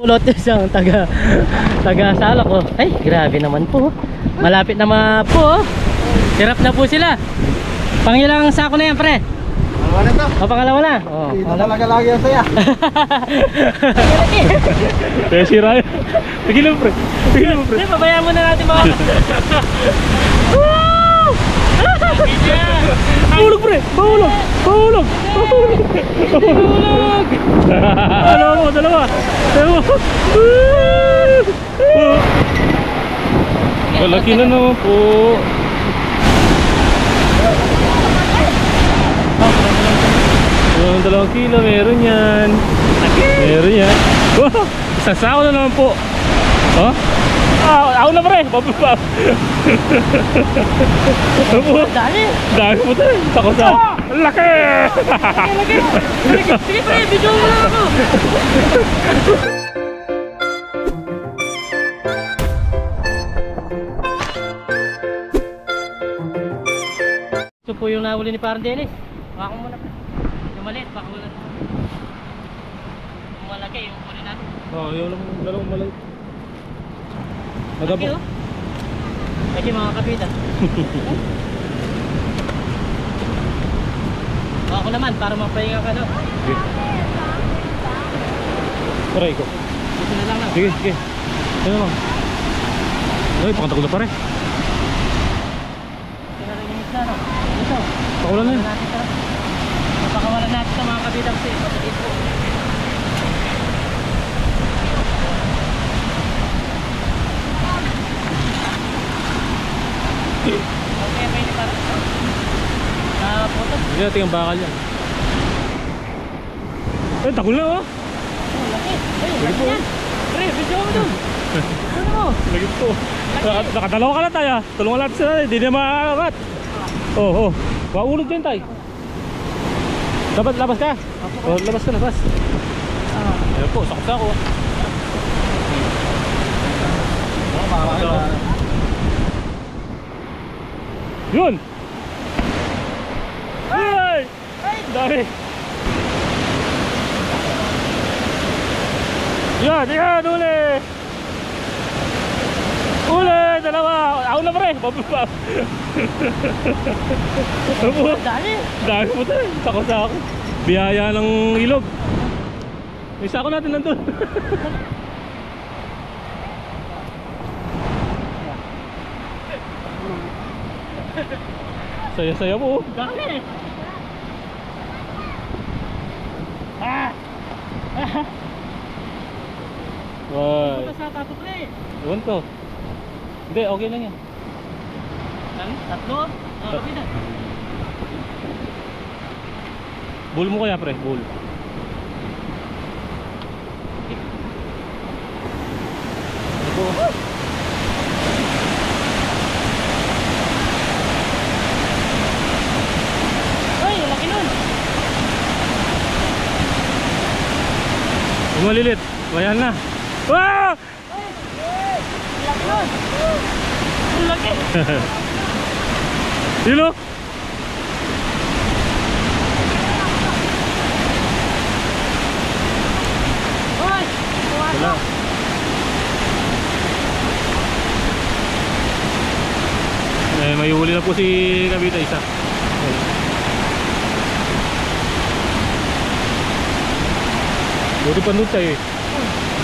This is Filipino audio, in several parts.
Ulot isang taga Salok oh. Ay, grabe naman po. Malapit na po. Hirap na po sila. Pangilang sako na yan, pre? Pangalawa na to. O, pangalawa na. Oh, Ito talaga lagi ang saya. Kaya sira yun. Tigilan pre. Tigilan mo pre. Pre, pabayaan muna natin mga. Mahulog pre. Mahulog. Mahulog. Mahulog. Dalawa. Malaki na naman po. Yung 2 kilo, meron yan. Meron yan. Wow, isang sako na naman po. Oh? Ako na pre. Bababa. Dami po tayo. Sako. Laki! Sige pre, video mo lang ako. Ito po yung nahuli ni Parang Dennis. Baka muna pre. Yung maliit, baka wala. Yung malaki, yung huli natin. Yung dalawang malaki. Laki oh. Laki mga kapitan. Ako naman, para mapahinga ka no. Sige. Try ko. Dito na lang na. Sige. Ano lang? Ay, pakantakot na pare. Ito na rin yung isla no. Ito. Pakulan na yun. Napakawalan natin ito mga kapitan kasi matiit po. Okay, may ni parang puto. Hindi natin ang bakal yan. Eh, takol na oh. Laki. Ay, Lagi po. yan. Pre, video mo dun. Ano mo? Lagi po. Nakadalawa ka na tayo. Tulungan natin sila. Hindi na makakakat. Oh. Maulog din tayo. Dapat labas ka. Oh, labas ka. Ayan po, sakot-sako. Yun! Ay! Dami! Yan! Uli! Dalawa! Ako na pre! Bababa! Dami po tayo! Sako-sako! Biyaya ng ilog! May sako natin nandun! Saya-saya po! Dami. Wow! Ito sa tato pre. Iwan to. Hindi, okay lang yan. Tatlo? Kapitan. Bull mo kaya pre, bull. Ay, laki nun. Yung malilit, bayan na. Ah! Laki nun. Ang laki. Yun o. Ay, Wala. May huli na po si Kabita isa. Buti pa doon tayo eh.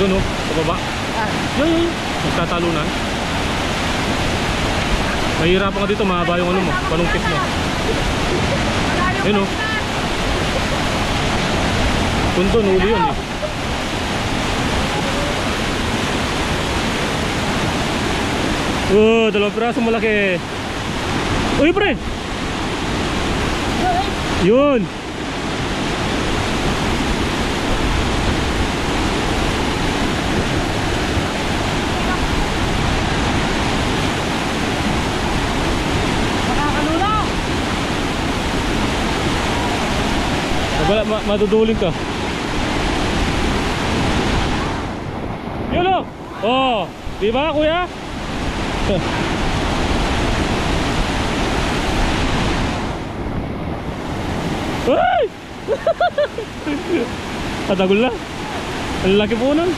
Doon o, sa baba. Yun. Magtatalunan. Mahirapan ka dito, mahaba yung ano mo, panungkit mo. Yun o. Doon, huli yun eh. Oh, 2 piraso malaki. Uy pre. Yun. Maduduling ka. Yun o. Oh, di ba kuya? Ay! Atagol na. Ang laki po nun.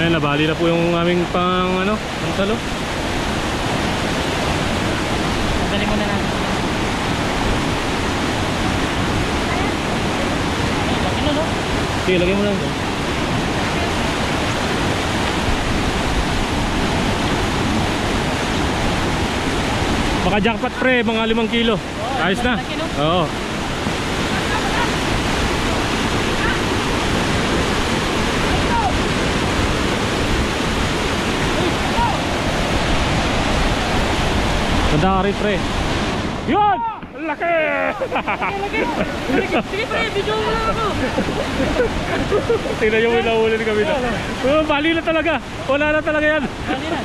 Ayan, nabali na po yung aming pang ano, pansalo. Galing mo na natin. Ay, laki na, no? Sige, lagay mo lang. Baka jackpot pre, mga 5 kilo. Ayos na. laki, no? Oo. Ganda ka rin pre. Yun! Ang laki! Sige pre, video mo lang ako. Tingnan nyo mo nahuli kami na. Oh, bali na talaga. Wala na talaga yan. Bali na.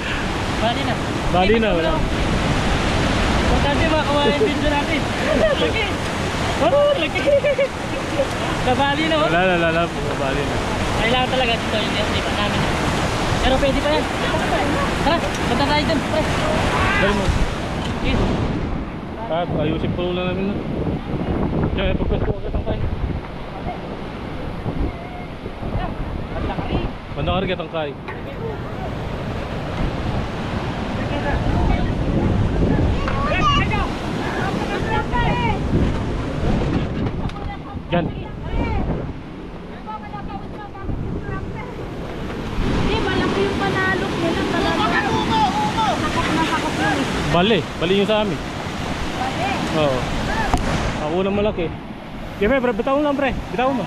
Bali na. Bali na, wala. Importante makakuha yung video natin. Laki. Oh, laki. Kabali na, oh. Wala. Bali na. Kailangan talaga dito yung lipat namin. Pero pwede pa yan. Tara, punta tayo dun. Pre. Dali mo. Sige. Ayusin po lang namin na. Diyan, pagpwesto agad ang kain. Banda ka rin ang kain. Diyan. Hindi, malaki yung panalok nila talaga. Bali yung sa amin. Oo. Ako unang malaki. Okay, pre, bitaw mo lang pre. Bitaw mo.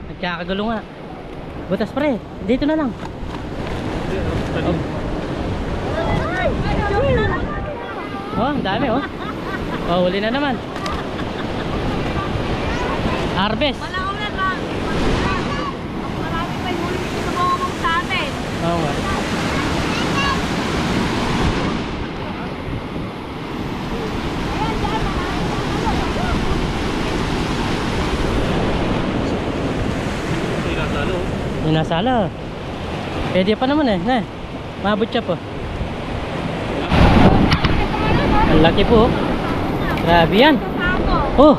Nagkakagulo nga. Butas pre, dito na lang. Oh, ang dami oh. Oh, huli na naman. Harvest. Wala ko na lang. Marami pa yung huli dito bumabong sa atin. Oo nga. Yung nasala. Pwede pa naman eh. Na, maabot siya po. Ang laki po. Grabe yan. Oh,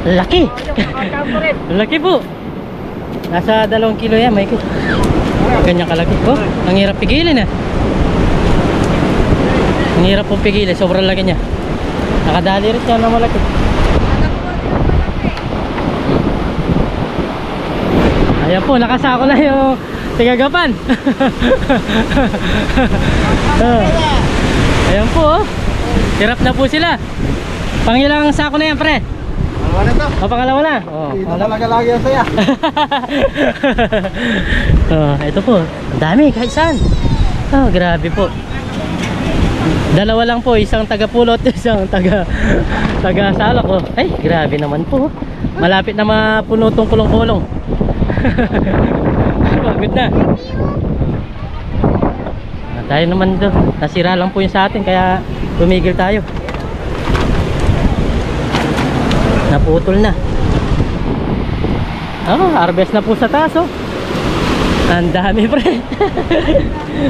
laki. Laki po. Nasa 2 kilo yan, may ganyan kalaki. Oh, ang hirap pigilin eh. Ang hirap pong pigilin, sobrang laki niya. Nakadali rin siya na malaki. Ayan po, nakasako na yung tigagapan. Ayan po, oh. Hirap na po sila. Pangilang sako na yan, pre? Pangalawa na to. O, pangalawa na. Dito talaga lagi ang saya. Ito po, ang dami, kahit saan. Oh, grabe po. Dalawa lang po, isang taga-pulot, isang taga-salak. Oh. Ay, grabe naman po. Malapit na mapuno tong kulong-kulong. Pagod na. Tayo naman doon. Nasira lang po yung sa atin, kaya tumigil tayo. Naputol na. Harvest na po sa taas, oh. Ang dami, pre.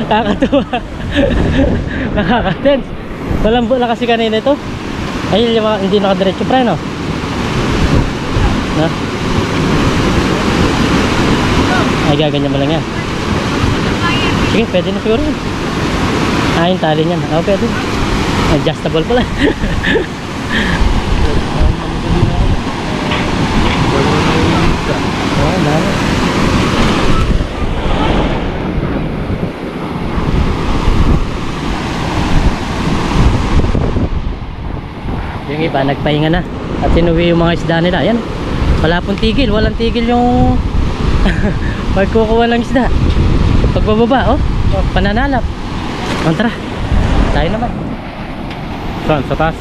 Nakakatuwa. Nakaka-tense. Malambo na kasi kanina ito. Ay, hindi nakadiretso, pre, no? No? Ay, gaganyan mo lang yan. Sige, pwede na siguro yun. Yung tali niyan. Pwede. Adjustable pala. Dami. Yung iba nagpahinga na at tinuwi yung mga isda nila. Ayan, wala pong tigil, walang tigil yung magkukuha ng isda. Pagbababa, pananalap. Tara, tayo naman. Saan? Sa taas?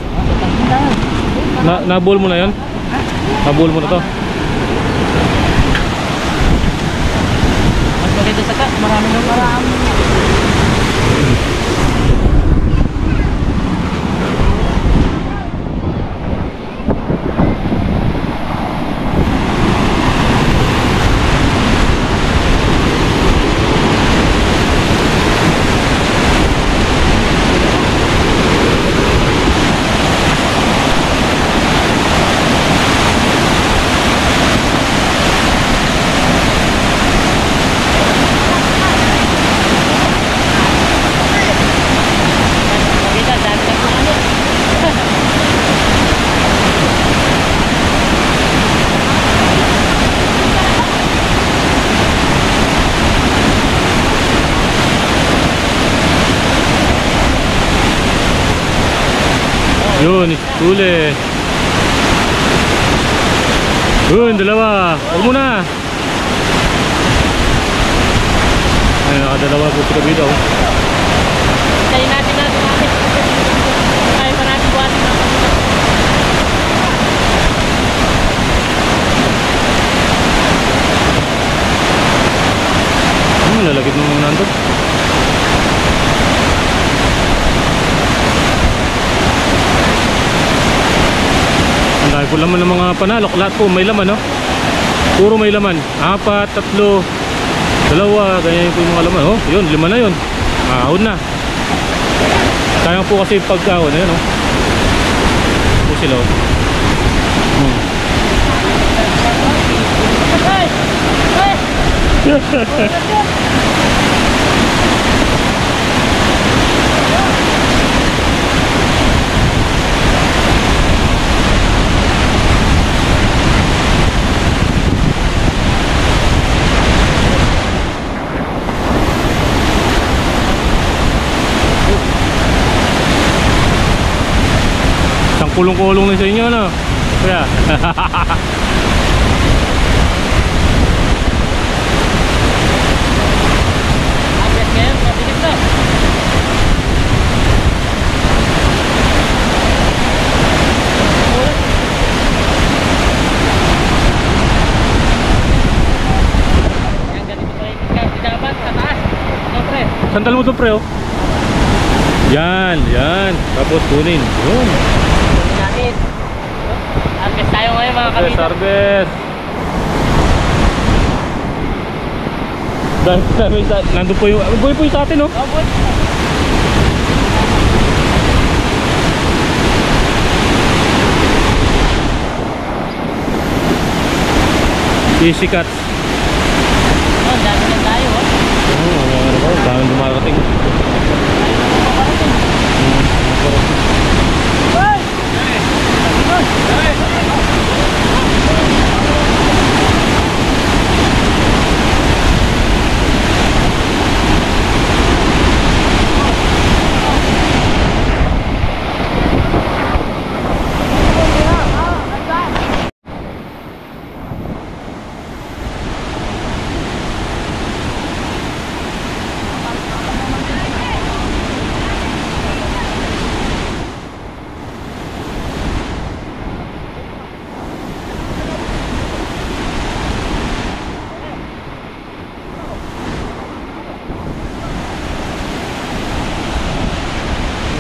Nabuhol mo na yun? Nabuhol mo na to? Mas maganda sa taas, marami. Yun, huli. Yun, dalawa. Huwag muna. Ay, nakadalawa po si Kabito. Hintayin natin natin. Kaya pa natin buhatin mga kapatid. Lalagit mo muna nandun. Ang dahil po laman ng mga panalok. Lahat po may laman, no? Puro may laman. 4, 3, 2, ganyan po yung mga laman. Oh, yun, 5 na yun. Ahon na. Sayang po kasi pagkahon. Ayan, oh. Po sila, oh. Isang kulong-kulong na sa inyo, no? Kaya Abres ngayon, mabilis na. Yan, ganito pa yung kasi dapat sa taas. No, pre? sandal mo to, pre, oh. Yan, yan. Tapos kunin. Yun. Kunin natin. Harvest tayo ngayon mga Harvest, kapatid. harvest. Dami sa nandun po yung buhay po yung sa atin, oh. Oh, boy. Easy cuts. Oh, dami na tayo, oh. Dami dumarating.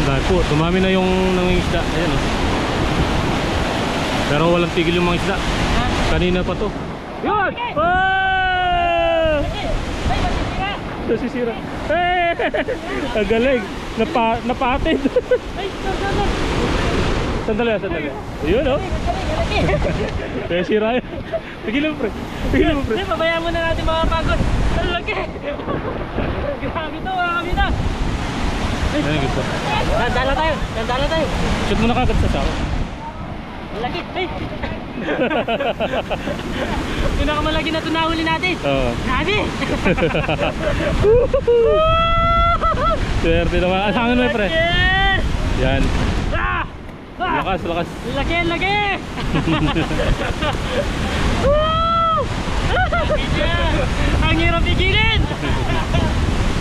Dahil po, dumami na yung nangingisda. Ayan, oh. Pero walang tigil yung mga isda. Kanina pa to. Yun! Oh! Ay, masisira! Nasisira. Hey! Ang galing. Napatid. Ay, sir. Sandali, sandali. Yun, oh. Kaya sira yun. Pigilan mo, pre. Pigilan mo, pre. Hindi, pabayaan muna natin mga pagod. Ang laki! Grabe to mga kabita. Ayan, gusto. Dandala tayo, dandala tayo. Shoot mo na kagad sa sao. Ang laki, ay! Pinakamalaki na ito nahuli natin. Oo. Grabe! Swerte naman. Asangin mo, pre. Laki! Yan. Ah! Ah! Lakas, lakas. Laki, laki! Woo! Ang hirap pigilin!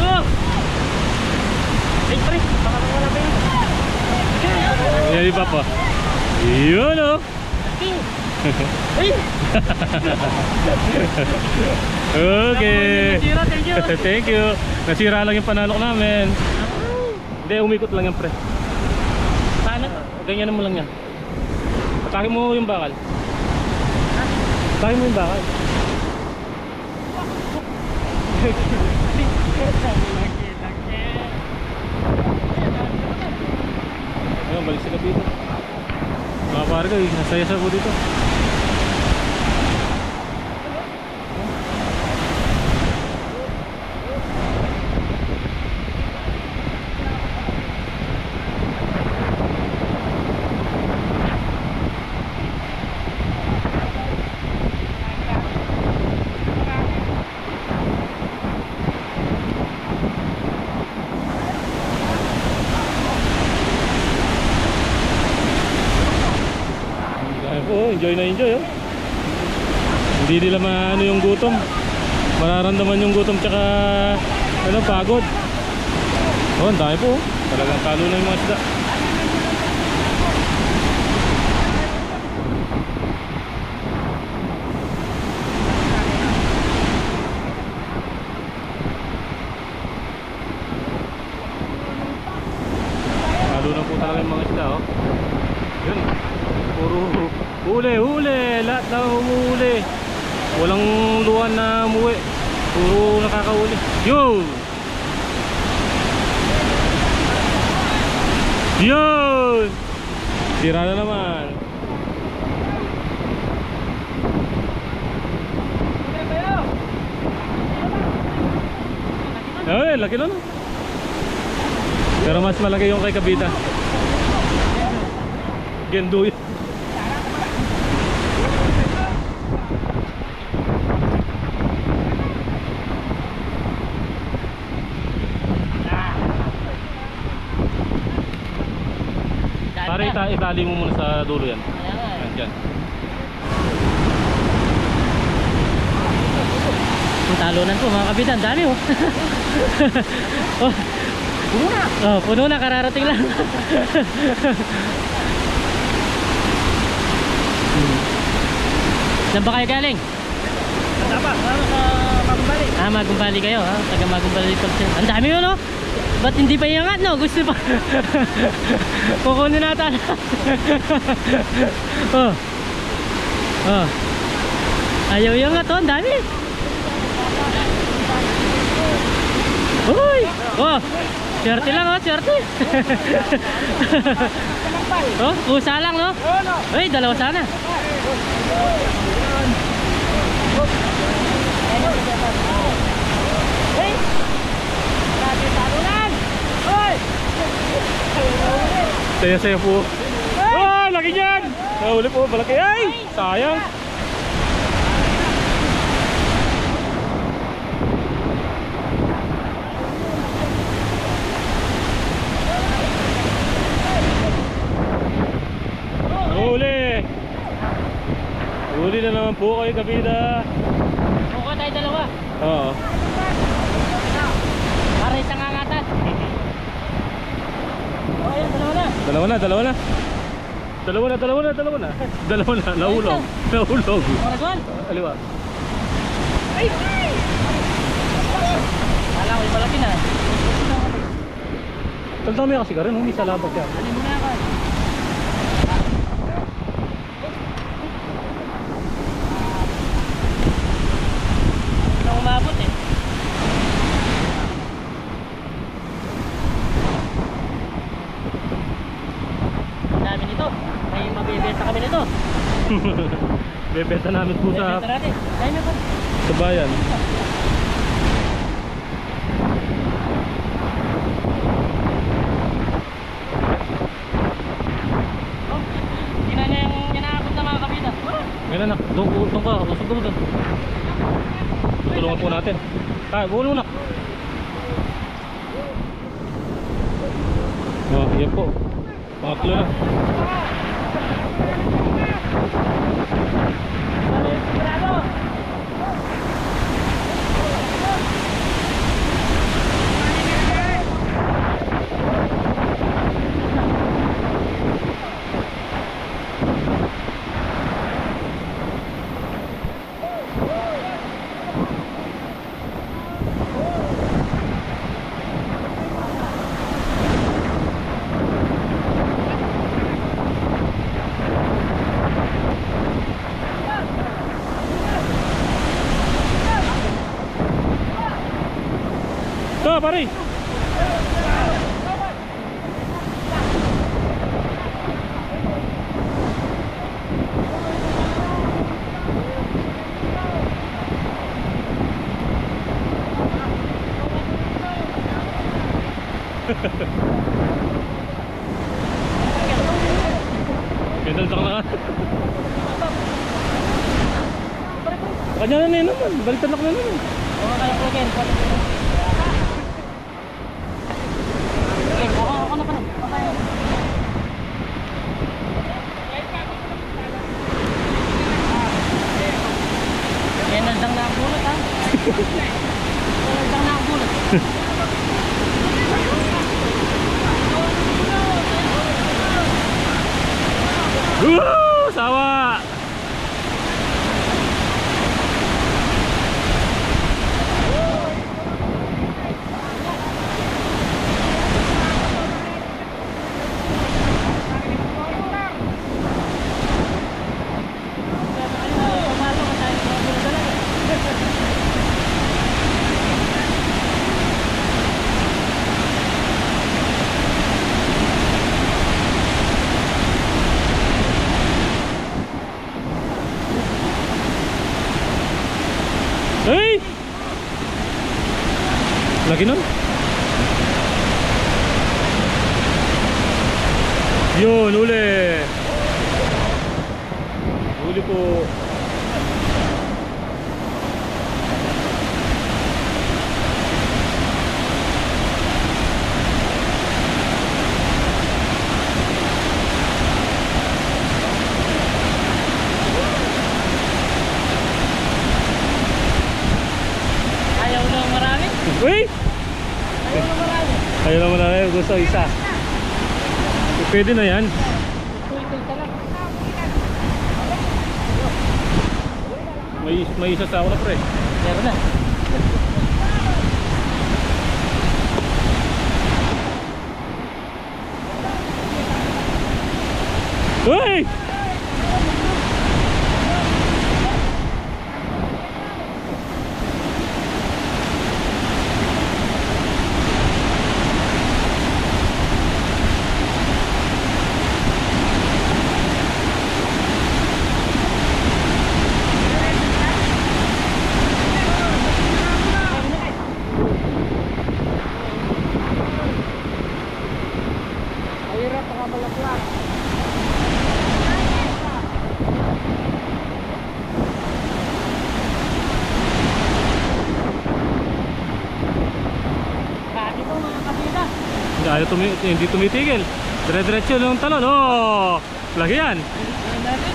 Oh! Ay, pre! Baka wala pa yun. Yan, iba pa. Yun, oh. Ay! Okay. Nasira, thank you. Thank you. Nasira lang yung panalok namin. Hindi, umikot lang yan, pre. Paano? Ganyan mo lang yan. Atake mo yung bakal. Atake mo yung bakal. Ayun, balik sila dito. Mga parga, nasaya sa po dito. po, enjoy na enjoy oh. Hindi nila maano yung gutom. Mararamdaman yung gutom tsaka ano, pagod. Oh, ang dami po. Talagang talo na yung mga isda. Talo na po talaga yung mga isda oh. Yun. Puro huli. Lahat na huli. Walang luwan na umuwi. Puro nakakahuli. Yun! Yun! Tira na naman. Ay, laki na no. Pero mas malaki yung kay Kabita. Gendo yun. Pare, itali mo muna sa dulo yan. Ayan, dyan. Ang talunan po mga kapitan, dami oh. Oh, puno na. Oh, puno na, kararating lang. Saan ba kayo galing? Dapat, sa Magumbali. Ah, Magumbali kayo ha? Taga Magumbali pa. Ang dami yun no? Ba't hindi pa iangat no? Gusto pa. Kukunin natin. Oh. Oh. Ayaw iangat oh, ang dami. Uy! Oh! Swerte lang oh, swerte. Oh, pusa lang no? Uy, dalawa sana. Saya-saya po. Oh, laki niyan! Nahuli po, malaki. Ay! Sayang! Huli! Huli na naman po kayo, Kabida. Mukha tayo dalawa. Oo. Para isang angatan. Oh, ayan, dalawa na. Dalawa na. Nahulog. Oragon. Aliwa. Kala ko yung malaki na. Tandami kasi ka rin, hindi sa labag yan. Ano mo na ako? Nang umabot eh. Ang dami nito. May mabibenta kami nito. Bebenta namin po sa Bibenta natin. Ay, may pa. bayan. Oh, hindi na niya yung inaakot na mga kabita. Ngayon anak, doon ka, usog ka mo doon. Tutulungan po natin. Tayo, buo muna. Oh, yan po. Pangatlo na. Ito, pare. Ganda sa kanaka. Kanya na naman, baliktad na naman. Oo, kaya po again. Okay, ako na pa rin. Okay. Laki nun. Yun, uli. Uli po. Ayaw lang marami. Uy! Ayaw lang marami. Ayun naman na rin. Gusto isa. Pwede na yan. Ito lang. May isa sa ako na pre. Meron na. Uy! Mahirap baka malaklat. Kati po mga kapita. Hindi tumitigil. Dire-diretso lang talon. Oh! Lagi yan. Ayan natin.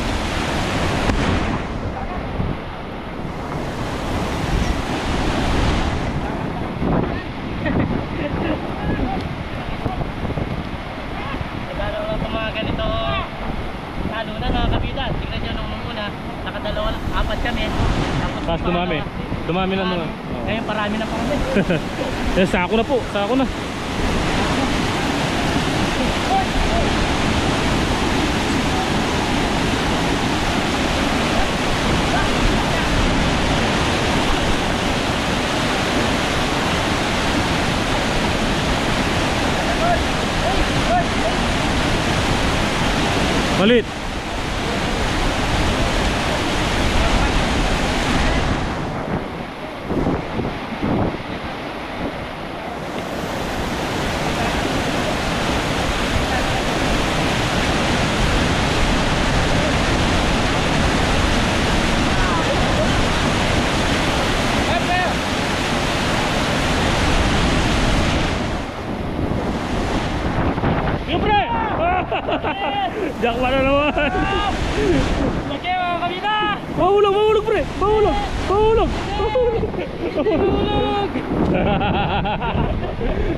Lalo lang itong mga ganito lalo na mga kapita. Tingnan nyo nung una nakadalawa, apat kami. Tapos dumami. Dumami na naman. Ngayon parami na pa kami. Sako na po. Sako na. Malit. Yung pre! Jakwa na naman. Lagi mga kapita! Mahulog, mahulog pre! Mahulog! Mahulog! Mahulog!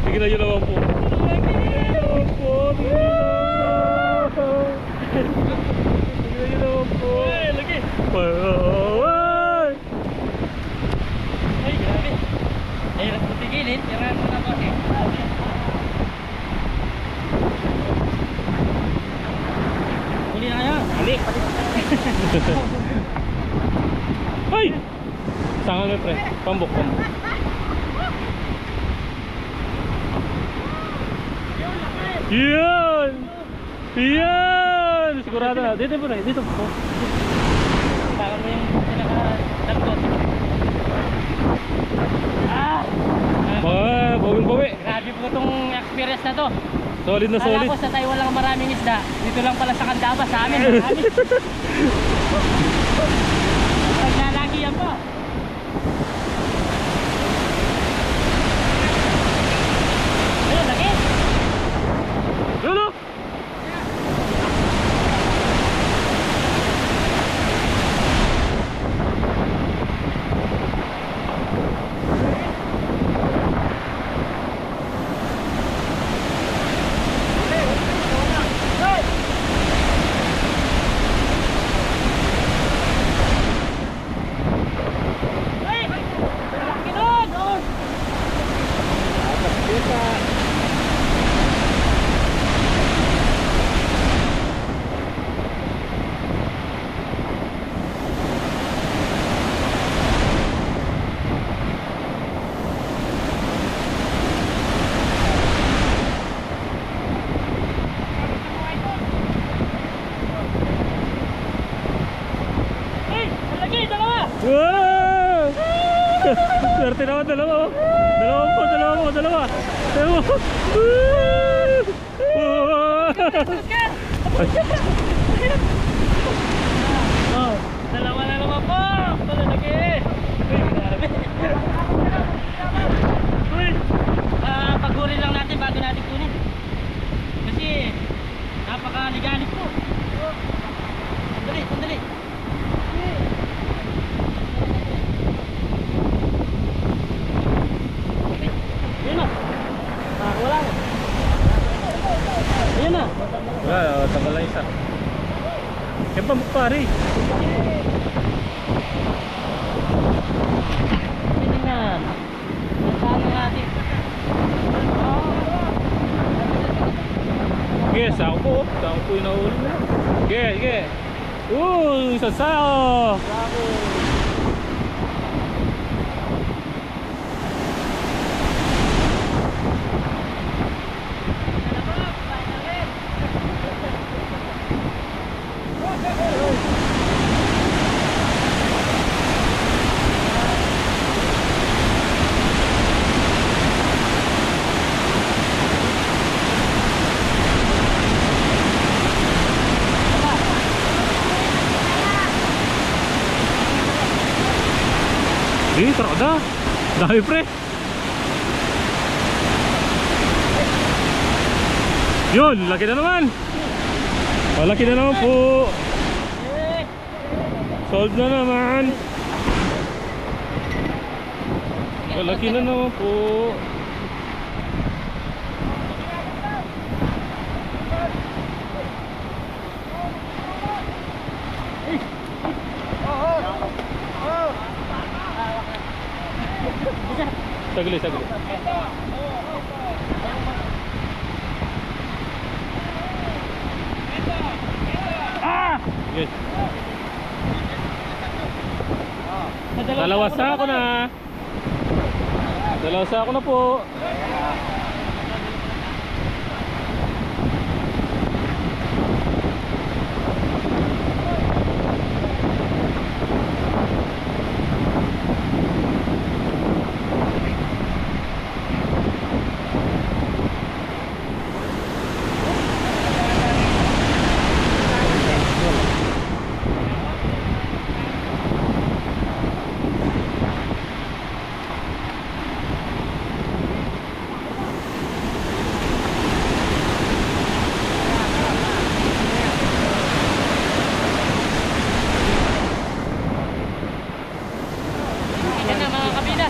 Tignan nyo naman po. Tignan nyo naman po. Tignan nyo naman po. Lagi! Ay, grabe. Hirap mo tigilin. Tirahan mo na po eh. Huli na kayo. Huli. Ay! Sanga mo pre. Pambok, pambok. Yan! Yan! Sigurado na. Dito po na. Dito po. Parang mo yung pinaka-tagkot. Ah! Bawing-bawi. Grabe po itong experience na to. Solid na Kala solid. ko sa Taiwan lang maraming isda. Dito lang pala sa Candaba sa amin. Marami. Naglalagi yan po. Ayun, lagi. Yun o! Ay! Laki nun! Ay! Lagi! Dalawa! Wow! Swerte naman, dalawa. Dalawa po, dalawa dalawa. Oh, dalawa na naman po. Malalaki. Uy, grabe. Uy, paguri lang natin bago natin kunin. Kasi napakaligalig po. Sandali, sandali. Ayun na. Wala na. Ayun na. Wala, tagal lang isa. Yan pa pare. Tingnan. Nasaan ang ating? Yes, ako po. Ako po yung nahuli na. Sige. Sasayo. Sige, troda. Dami pre. Yun, laki na naman. Laki na naman po. Sold na naman. Laki na naman po. Saglit. Yes. Dalawa sa ako na. Dalawa sa ako na po. Tingnan na mga kabida.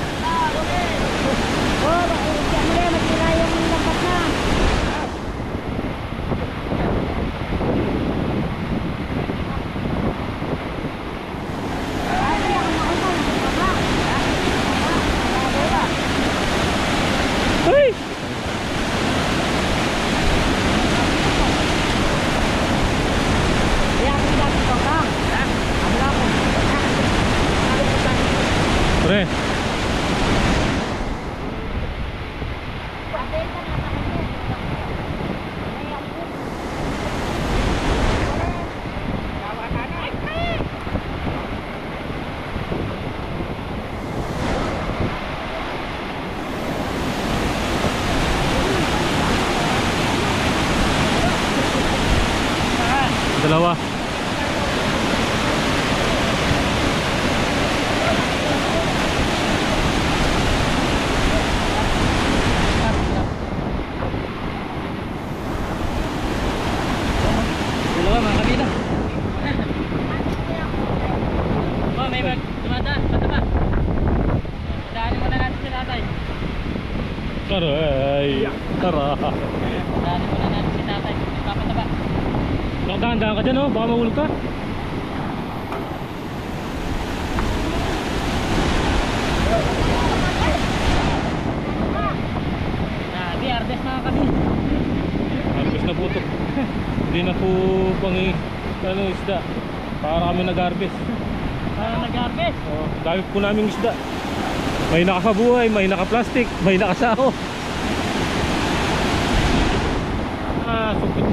Hey! Pre. Dalawa. Dalawa mga kabida. Oh, may dumadaan. Pataba. Daanin muna natin si tatay. Aray. Tara. Daanin muna natin si tatay. Papataba. Dahan-dahan ka dyan, oh. Baka mahulog ka. Grabe, ardes mga kabida. Harvest na po ito. Hindi na po isda. Para kami nag-harvest. Nag-harvest. Dami po naming isda. May nakasabuhay, may naka-plastic, may nakasako. Supit.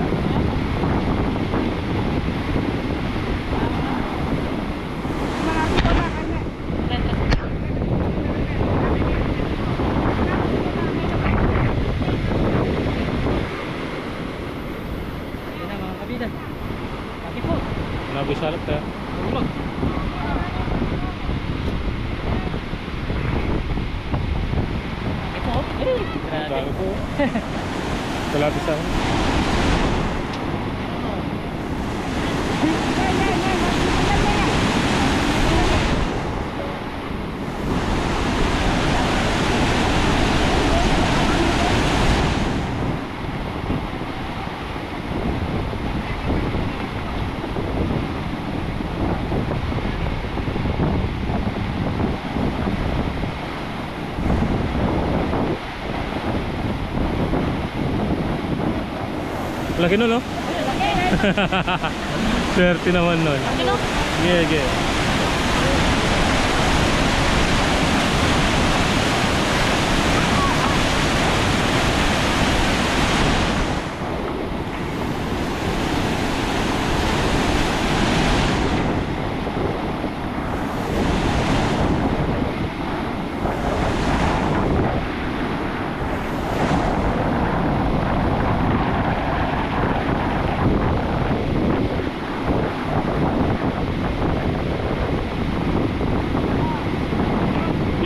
salap na. Ulog. Ito, grabe. Dami po. Kalapis sa akin. Laki nun, no? Swerte naman nun. Sige.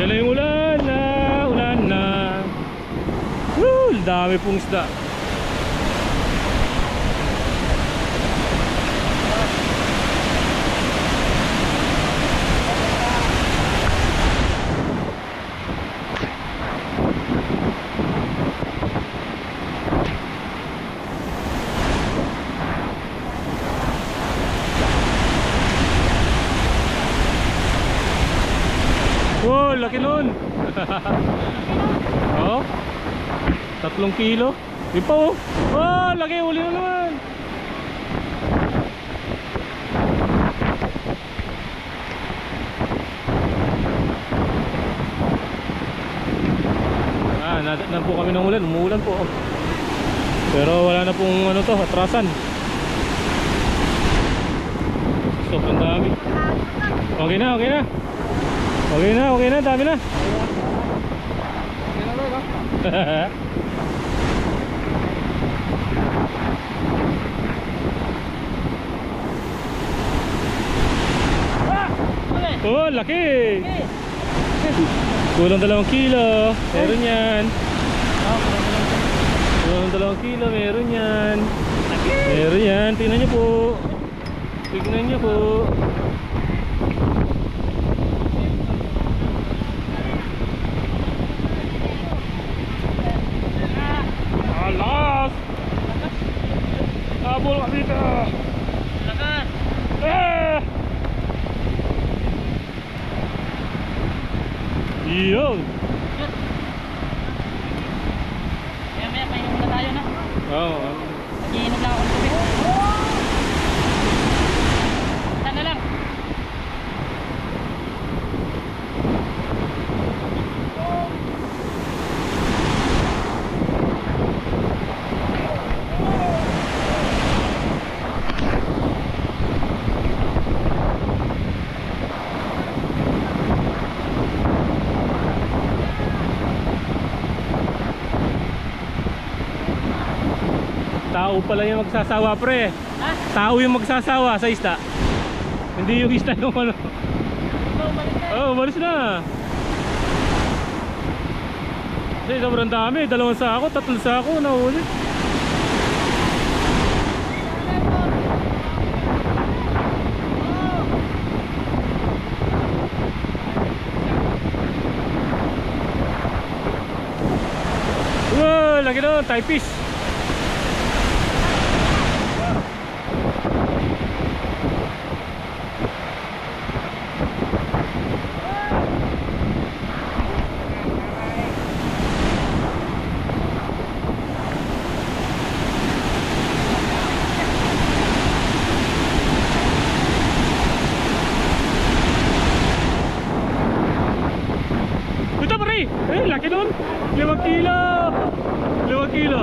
Yan na yung ulan na. Woo! Dami pong isda. Wow, laki nun. Oh, 3 kilo. Di pa oh. Oh, laki, uli na naman. Nadatnan po kami ng ulan. Umuulan po. Pero wala na pong ano to, atrasan. Sobrang dami. Okay na. Okay na, dami na. Oh, laki. Kulang 2 kilo. Meron yan. Kulang 2 kilo, meron yan. Meron yan, tingnan nyo po. Tingnan nyo po. Alas! Habol ka dito! Lakas! Yun! Maya pahinga muna tayo na. Oo. Mag-iinom lang ako ng tubig. Saan na lang? Tao pala yung magsasawa, pre. Ha? Tao yung magsasawa sa isda. Hindi yung isda yung ano. Oh, umalis na. Kasi sobrang dami. 2 sako, 3 sako nahuli. Wow, laki doon, Thai fish. Ito pare, laki nun. 5 kilo. 5 kilo.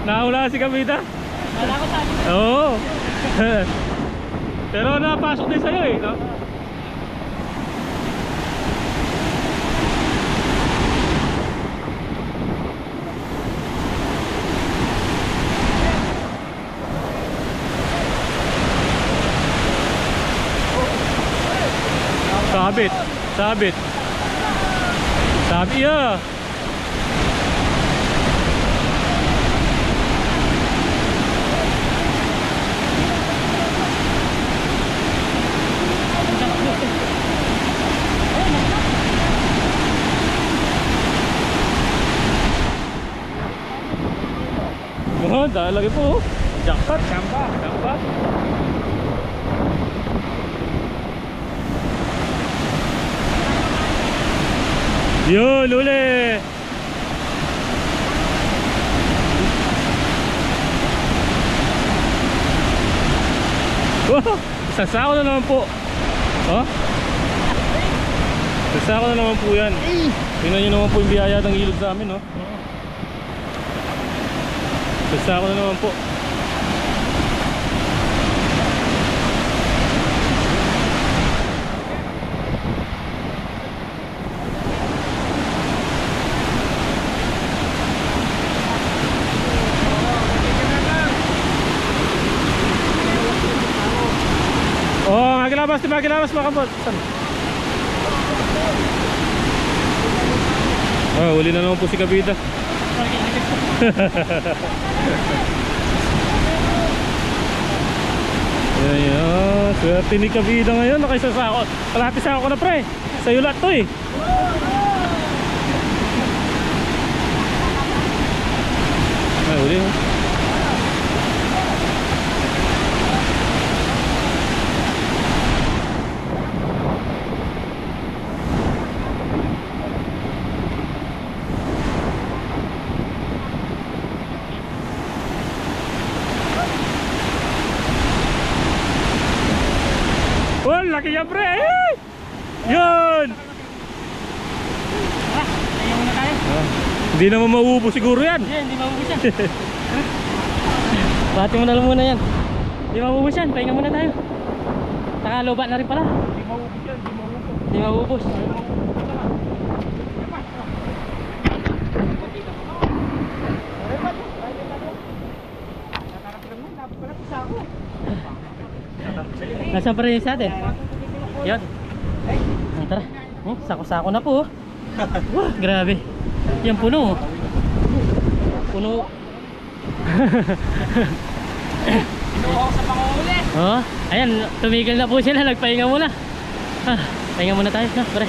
Nahula si Kamita. Wala ko sa akin. Oo. Pero napasok din sa'yo eh, no? Sabit. Sabit. Sabi ya. Oh, dahil lagi po. Jackpot. Samba. Jackpot. Yun, uli. Wow, sasako na naman po. Oh? Sasako na naman po yan. Tingnan nyo naman po yung biyaya ng ilog sa amin, oh. Sasako na naman po. Oh, magilabas mga kabot. Oh, uli na naman po si Kabida. Ayan, swerte ni Kabida ngayon. Nakaisasako. Kalahati sa ako na pre. Sa'yo lahat to eh. Ay, uli oh. Oh, laki niya pre! Yun! Ayaw muna tayo. Hindi naman mauubos siguro yan. Hindi maubos yan. Bati mo na lang muna yan. Hindi maubos yan, pahinga muna tayo. Nakaloba na rin pala. Hindi maubos yan, hindi maubos. Hindi maubos. Nasaan pa rin yung sa atin? Yun. Tara. Sako-sako na po. Wah, grabe. Yan puno. Puno. Kinuha ko sa panguli. Oh, ayan, tumigil na po sila, nagpahinga muna. Pahinga muna tayo, na, pre.